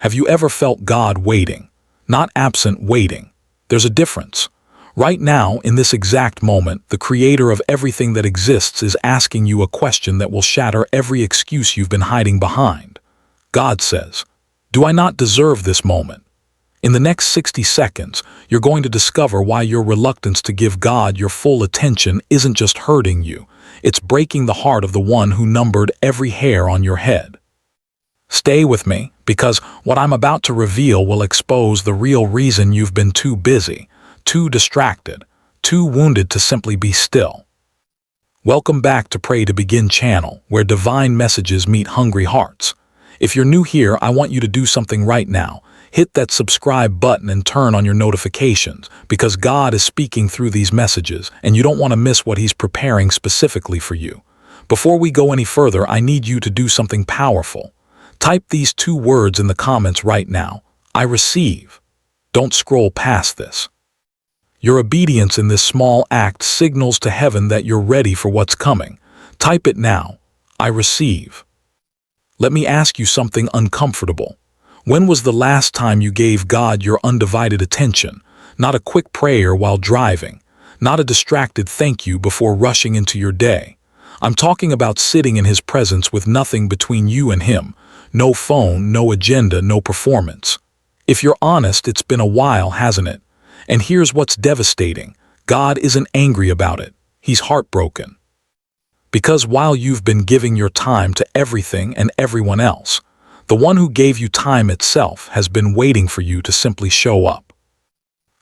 Have you ever felt God waiting? Not absent waiting. There's a difference. Right now, in this exact moment, the creator of everything that exists is asking you a question that will shatter every excuse you've been hiding behind. God says, "Do I not deserve this moment?" In the next 60 seconds, you're going to discover why your reluctance to give God your full attention isn't just hurting you, it's breaking the heart of the one who numbered every hair on your head. Stay with me, because what I'm about to reveal will expose the real reason you've been too busy, too distracted, too wounded to simply be still. Welcome back to Pray to Begin channel, where divine messages meet hungry hearts. If you're new here, I want you to do something right now. Hit that subscribe button and turn on your notifications, because God is speaking through these messages, and you don't want to miss what He's preparing specifically for you. Before we go any further, I need you to do something powerful. Type these 2 words in the comments right now. I receive. Don't scroll past this. Your obedience in this small act signals to heaven that you're ready for what's coming. Type it now. I receive. Let me ask you something uncomfortable. When was the last time you gave God your undivided attention? Not a quick prayer while driving. Not a distracted thank you before rushing into your day. I'm talking about sitting in His presence with nothing between you and Him. No phone, no agenda, no performance. If you're honest, it's been a while, hasn't it? And here's what's devastating. God isn't angry about it. He's heartbroken. Because while you've been giving your time to everything and everyone else, the one who gave you time itself has been waiting for you to simply show up.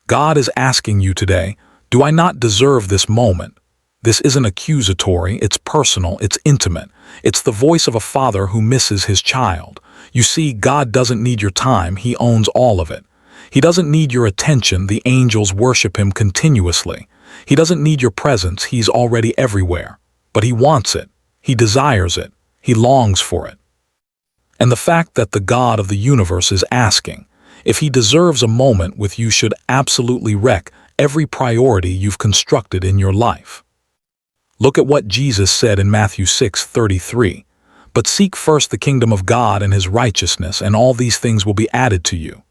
God is asking you today, do I not deserve this moment? This isn't accusatory, it's personal, it's intimate. It's the voice of a father who misses his child. You see, God doesn't need your time, He owns all of it. He doesn't need your attention, the angels worship Him continuously. He doesn't need your presence, He's already everywhere. But He wants it, He desires it, He longs for it. And the fact that the God of the universe is asking if He deserves a moment with you should absolutely wreck every priority you've constructed in your life. Look at what Jesus said in Matthew 6:33. But seek first the kingdom of God and His righteousness, and all these things will be added to you.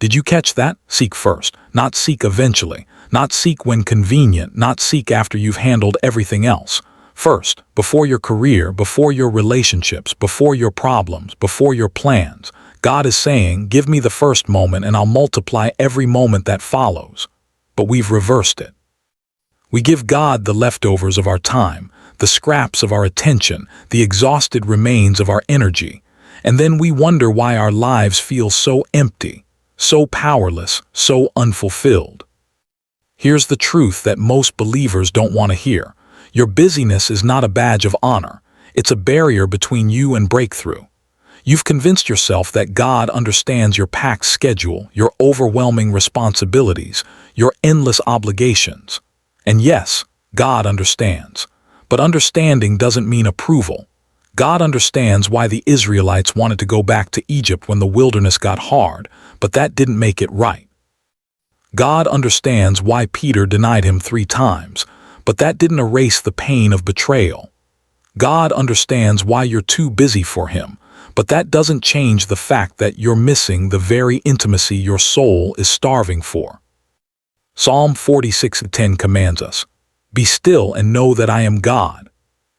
Did you catch that? Seek first, not seek eventually, not seek when convenient, not seek after you've handled everything else. First, before your career, before your relationships, before your problems, before your plans, God is saying, give me the first moment and I'll multiply every moment that follows. But we've reversed it. We give God the leftovers of our time, the scraps of our attention, the exhausted remains of our energy, and then we wonder why our lives feel so empty, so powerless, so unfulfilled. Here's the truth that most believers don't want to hear. Your busyness is not a badge of honor. It's a barrier between you and breakthrough. You've convinced yourself that God understands your packed schedule, your overwhelming responsibilities, your endless obligations. And yes, God understands. But understanding doesn't mean approval. God understands why the Israelites wanted to go back to Egypt when the wilderness got hard, but that didn't make it right. God understands why Peter denied Him 3 times, but that didn't erase the pain of betrayal. God understands why you're too busy for Him, but that doesn't change the fact that you're missing the very intimacy your soul is starving for. Psalm 46:10 commands us, "Be still and know that I am God."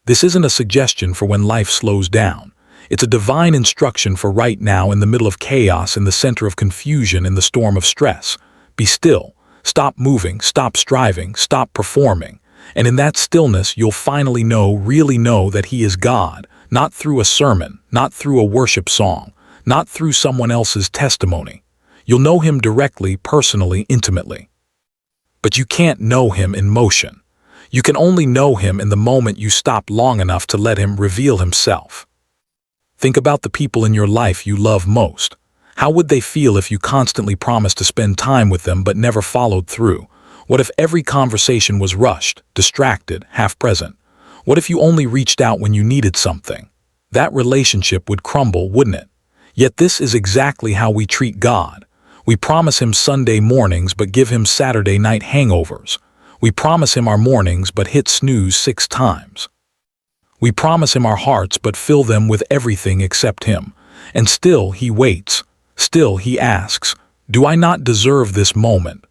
This isn't a suggestion for when life slows down. It's a divine instruction for right now, in the middle of chaos, in the center of confusion, in the storm of stress. Be still. Stop moving, stop striving, stop performing. And in that stillness, you'll finally really know that He is God, not through a sermon, not through a worship song, not through someone else's testimony. You'll know Him directly, personally, intimately. But you can't know Him in motion. You can only know Him in the moment you stop long enough to let Him reveal Himself. Think about the people in your life you love most. How would they feel if you constantly promised to spend time with them but never followed through? What if every conversation was rushed, distracted, half present? What if you only reached out when you needed something? That relationship would crumble, wouldn't it? Yet this is exactly how we treat God. We promise Him Sunday mornings but give Him Saturday night hangovers. We promise Him our mornings but hit snooze 6 times. We promise Him our hearts but fill them with everything except Him. And still He waits. Still, he asks, "Do I not deserve this moment?"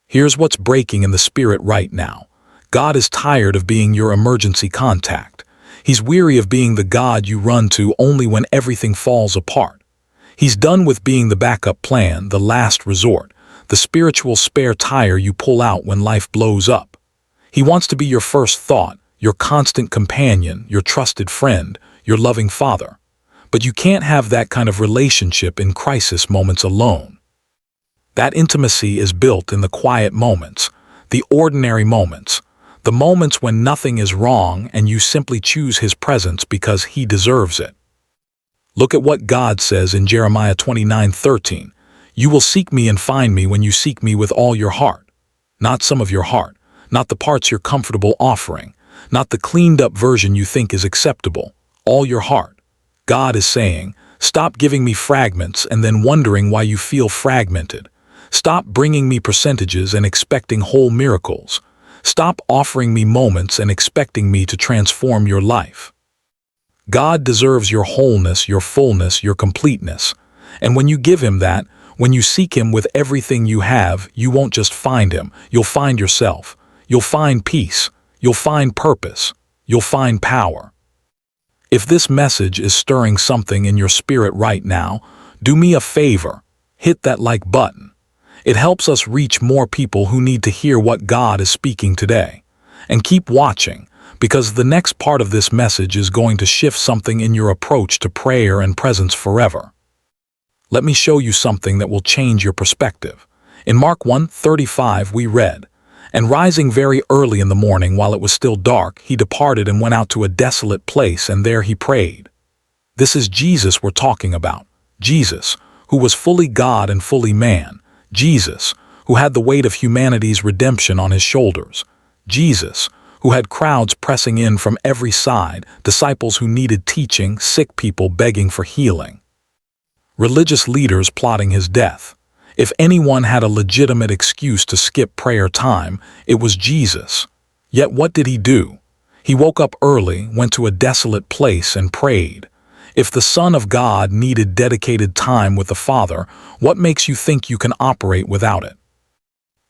Here's what's breaking in the spirit right now. God is tired of being your emergency contact. He's weary of being the God you run to only when everything falls apart. He's done with being the backup plan, the last resort, the spiritual spare tire you pull out when life blows up. He wants to be your first thought, your constant companion, your trusted friend, your loving father. But you can't have that kind of relationship in crisis moments alone. That intimacy is built in the quiet moments, the ordinary moments, the moments when nothing is wrong and you simply choose his presence because he deserves it. Look at what God says in Jeremiah 29:13. "You will seek me and find me when you seek me with all your heart." Not some of your heart, not the parts you're comfortable offering, not the cleaned-up version you think is acceptable, all your heart. God is saying, stop giving me fragments and then wondering why you feel fragmented. Stop bringing me percentages and expecting whole miracles. Stop offering me moments and expecting me to transform your life. God deserves your wholeness, your fullness, your completeness. And when you give him that, when you seek him with everything you have, you won't just find him, you'll find yourself. You'll find peace. You'll find purpose. You'll find power. If this message is stirring something in your spirit right now, do me a favor. Hit that like button. It helps us reach more people who need to hear what God is speaking today. And keep watching, because the next part of this message is going to shift something in your approach to prayer and presence forever. Let me show you something that will change your perspective. In Mark 1:35 we read, "And rising very early in the morning while it was still dark, he departed and went out to a desolate place, and there he prayed." This is Jesus we're talking about. Jesus, who was fully God and fully man. Jesus, who had the weight of humanity's redemption on his shoulders. Jesus, who had crowds pressing in from every side, disciples who needed teaching, sick people begging for healing. Religious leaders plotting his death. If anyone had a legitimate excuse to skip prayer time, it was Jesus. Yet what did he do? He woke up early, went to a desolate place and prayed. If the Son of God needed dedicated time with the Father, what makes you think you can operate without it?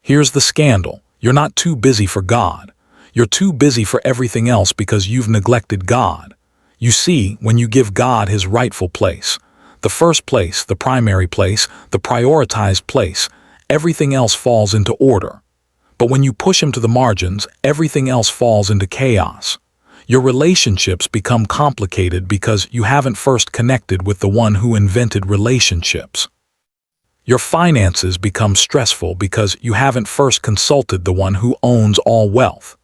Here's the scandal. You're not too busy for God. You're too busy for everything else because you've neglected God. You see, when you give God his rightful place, the first place, the primary place, the prioritized place, everything else falls into order. But when you push him to the margins, everything else falls into chaos. Your relationships become complicated because you haven't first connected with the one who invented relationships. Your finances become stressful because you haven't first consulted the one who owns all wealth.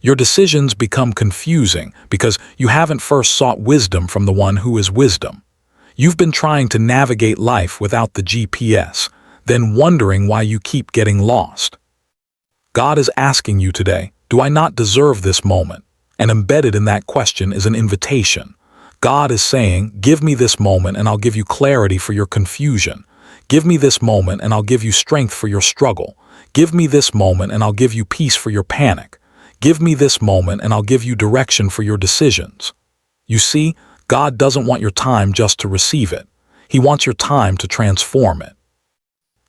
Your decisions become confusing because you haven't first sought wisdom from the one who is wisdom. You've been trying to navigate life without the GPS, then wondering why you keep getting lost. God is asking you today, do I not deserve this moment? And embedded in that question is an invitation. God is saying, give me this moment and I'll give you clarity for your confusion. Give me this moment and I'll give you strength for your struggle. Give me this moment and I'll give you peace for your panic. Give me this moment and I'll give you direction for your decisions. You see, God doesn't want your time just to receive it. He wants your time to transform it.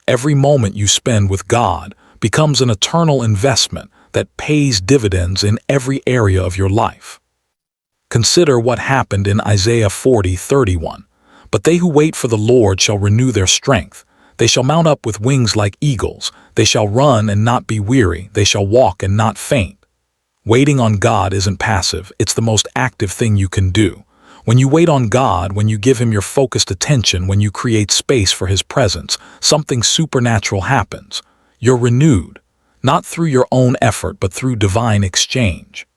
Every moment you spend with God becomes an eternal investment that pays dividends in every area of your life. Consider what happened in Isaiah 40:31. But they who wait for the Lord shall renew their strength. They shall mount up with wings like eagles. They shall run and not be weary. They shall walk and not faint. Waiting on God isn't passive. It's the most active thing you can do. When you wait on God, when you give him your focused attention, when you create space for his presence, something supernatural happens. You're renewed. Not through your own effort, but through divine exchange.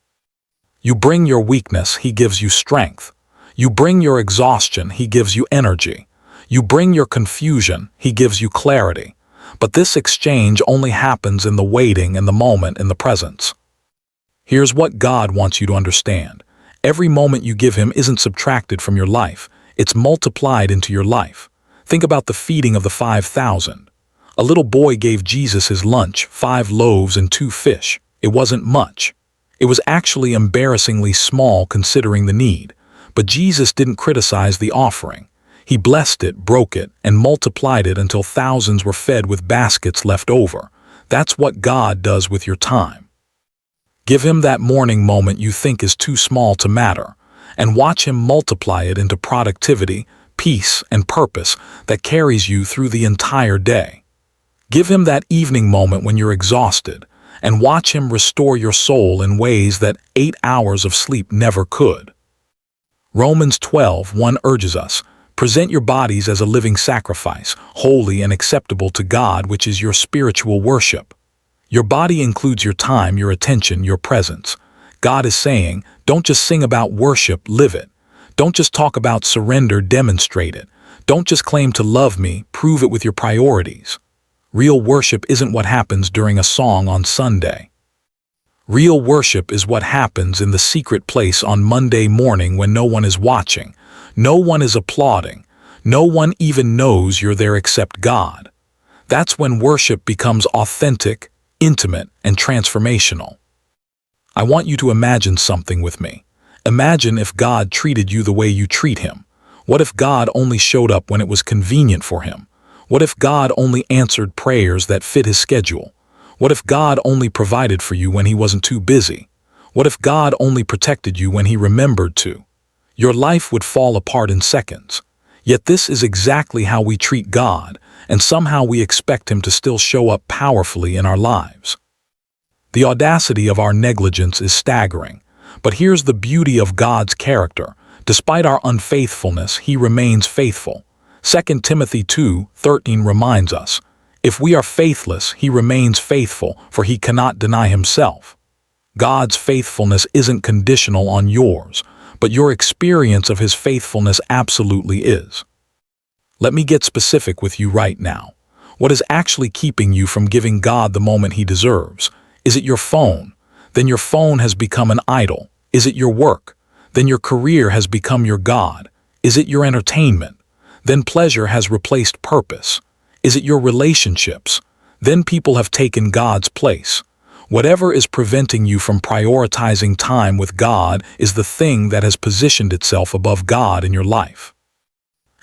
You bring your weakness, he gives you strength. You bring your exhaustion, he gives you energy. You bring your confusion, he gives you clarity. But this exchange only happens in the waiting and the moment in the presence. Here's what God wants you to understand. Every moment you give him isn't subtracted from your life. It's multiplied into your life. Think about the feeding of the 5,000. A little boy gave Jesus his lunch, 5 loaves and 2 fish. It wasn't much. It was actually embarrassingly small considering the need. But Jesus didn't criticize the offering. He blessed it, broke it, and multiplied it until thousands were fed with baskets left over. That's what God does with your time. Give him that morning moment you think is too small to matter, and watch him multiply it into productivity, peace, and purpose that carries you through the entire day. Give him that evening moment when you're exhausted, and watch him restore your soul in ways that 8 hours of sleep never could. Romans 12:1 urges us, present your bodies as a living sacrifice, holy and acceptable to God, which is your spiritual worship. Your body includes your time, your attention, your presence. God is saying, don't just sing about worship, live it. Don't just talk about surrender, demonstrate it. Don't just claim to love me, prove it with your priorities. Real worship isn't what happens during a song on Sunday. Real worship is what happens in the secret place on Monday morning when no one is watching, no one is applauding, no one even knows you're there except God. That's when worship becomes authentic, intimate, and transformational. I want you to imagine something with me. Imagine if God treated you the way you treat him. What if God only showed up when it was convenient for him? What if God only answered prayers that fit his schedule? What if God only provided for you when he wasn't too busy? What if God only protected you when he remembered to? Your life would fall apart in seconds. Yet this is exactly how we treat God, and somehow we expect him to still show up powerfully in our lives. The audacity of our negligence is staggering, but here's the beauty of God's character. Despite our unfaithfulness, he remains faithful. 2 Timothy 2:13 reminds us, if we are faithless, he remains faithful, for he cannot deny himself. God's faithfulness isn't conditional on yours, but your experience of his faithfulness absolutely is. Let me get specific with you right now. What is actually keeping you from giving God the moment he deserves? Is it your phone? Then your phone has become an idol. Is it your work? Then your career has become your God. Is it your entertainment? Then pleasure has replaced purpose. Is it your relationships? Then people have taken God's place. Whatever is preventing you from prioritizing time with God is the thing that has positioned itself above God in your life.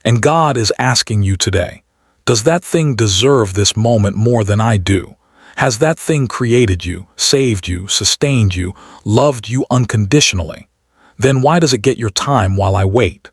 And God is asking you today, does that thing deserve this moment more than I do? Has that thing created you, saved you, sustained you, loved you unconditionally? Then why does it get your time while I wait?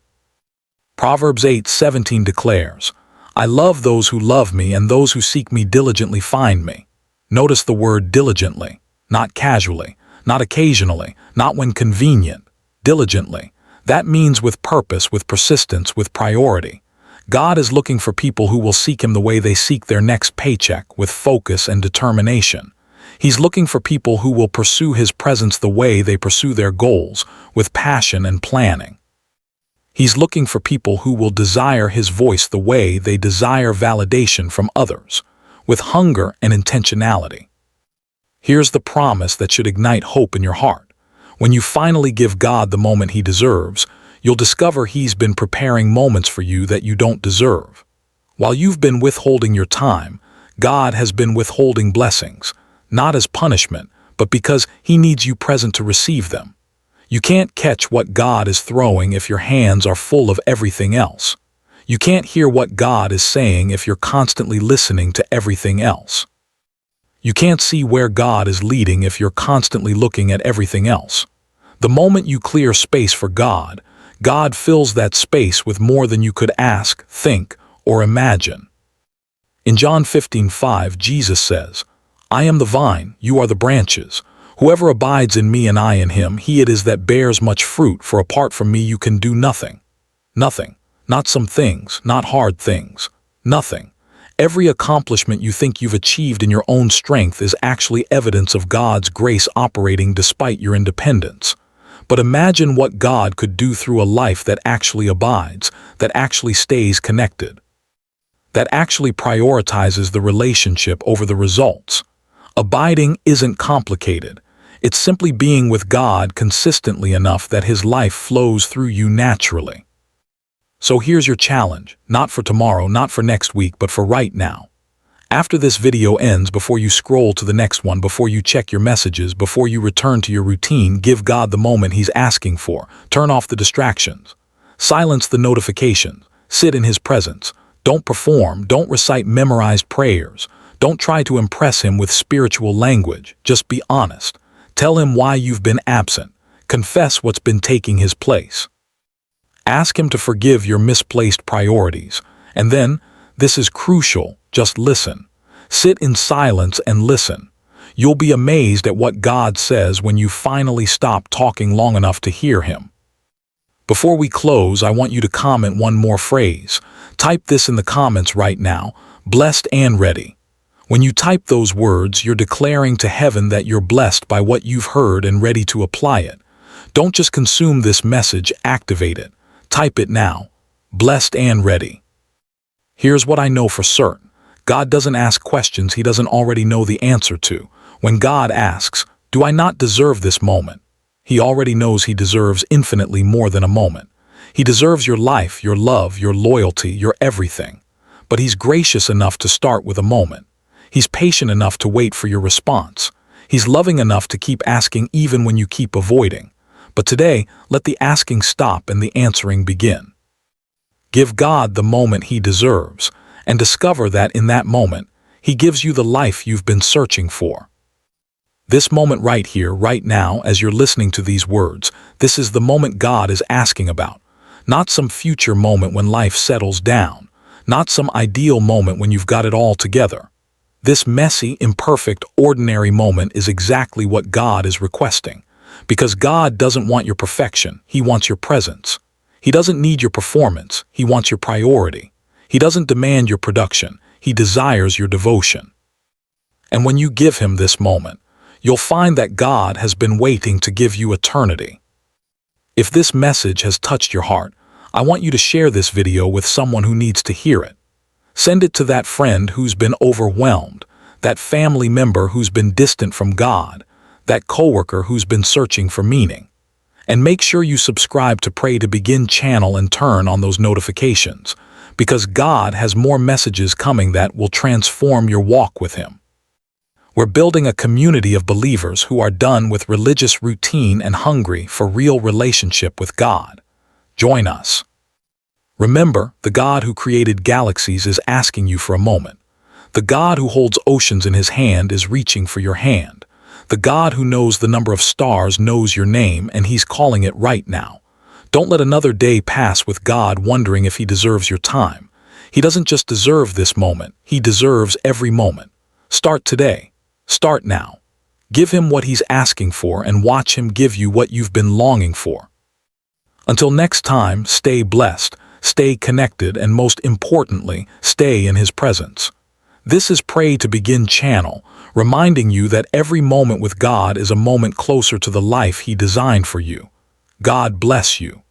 Proverbs 8:17 declares, I love those who love me, and those who seek me diligently find me. Notice the word diligently, not casually, not occasionally, not when convenient, diligently. That means with purpose, with persistence, with priority. God is looking for people who will seek him the way they seek their next paycheck, with focus and determination. He's looking for people who will pursue his presence the way they pursue their goals, with passion and planning. He's looking for people who will desire his voice the way they desire validation from others, with hunger and intentionality. Here's the promise that should ignite hope in your heart. When you finally give God the moment he deserves, you'll discover he's been preparing moments for you that you don't deserve. While you've been withholding your time, God has been withholding blessings, not as punishment, but because he needs you present to receive them. You can't catch what God is throwing if your hands are full of everything else. You can't hear what God is saying if you're constantly listening to everything else. You can't see where God is leading if you're constantly looking at everything else. The moment you clear space for God, God fills that space with more than you could ask, think, or imagine. In John 15:5, Jesus says, I am the vine, you are the branches. Whoever abides in me and I in him, he it is that bears much fruit, for apart from me you can do nothing. Nothing. Not some things, not hard things. Nothing. Every accomplishment you think you've achieved in your own strength is actually evidence of God's grace operating despite your independence. But imagine what God could do through a life that actually abides, that actually stays connected, that actually prioritizes the relationship over the results. Abiding isn't complicated. It's simply being with God consistently enough that his life flows through you naturally. So here's your challenge, not for tomorrow, not for next week, but for right now. After this video ends, before you scroll to the next one, before you check your messages, before you return to your routine, give God the moment he's asking for. Turn off the distractions. Silence the notifications. Sit in his presence. Don't perform, don't recite memorized prayers. Don't try to impress him with spiritual language. Just be honest. Tell him why you've been absent. Confess what's been taking his place. Ask him to forgive your misplaced priorities. And then, this is crucial, just listen. Sit in silence and listen. You'll be amazed at what God says when you finally stop talking long enough to hear him. Before we close, I want you to comment one more phrase. Type this in the comments right now, blessed and ready. When you type those words, you're declaring to heaven that you're blessed by what you've heard and ready to apply it. Don't just consume this message, activate it. Type it now, blessed and ready. Here's what I know for certain. God doesn't ask questions he doesn't already know the answer to. When God asks, "Do I not deserve this moment?" He already knows he deserves infinitely more than a moment. He deserves your life, your love, your loyalty, your everything. But he's gracious enough to start with a moment. He's patient enough to wait for your response. He's loving enough to keep asking even when you keep avoiding. But today, let the asking stop and the answering begin. Give God the moment he deserves, and discover that in that moment, he gives you the life you've been searching for. This moment right here, right now, as you're listening to these words, this is the moment God is asking about. Not some future moment when life settles down. Not some ideal moment when you've got it all together. This messy, imperfect, ordinary moment is exactly what God is requesting. Because God doesn't want your perfection, he wants your presence. He doesn't need your performance, he wants your priority. He doesn't demand your production, he desires your devotion. And when you give him this moment, you'll find that God has been waiting to give you eternity. If this message has touched your heart, I want you to share this video with someone who needs to hear it. Send it to that friend who's been overwhelmed, that family member who's been distant from God, that coworker who's been searching for meaning. And make sure you subscribe to Pray to Begin channel and turn on those notifications, because God has more messages coming that will transform your walk with him. We're building a community of believers who are done with religious routine and hungry for real relationship with God. Join us. Remember, the God who created galaxies is asking you for a moment. The God who holds oceans in his hand is reaching for your hand. The God who knows the number of stars knows your name, and he's calling it right now. Don't let another day pass with God wondering if he deserves your time. He doesn't just deserve this moment, he deserves every moment. Start today. Start now. Give him what he's asking for and watch him give you what you've been longing for. Until next time, stay blessed, stay connected, and most importantly, stay in his presence. This is Pray to Begin channel, reminding you that every moment with God is a moment closer to the life he designed for you. God bless you.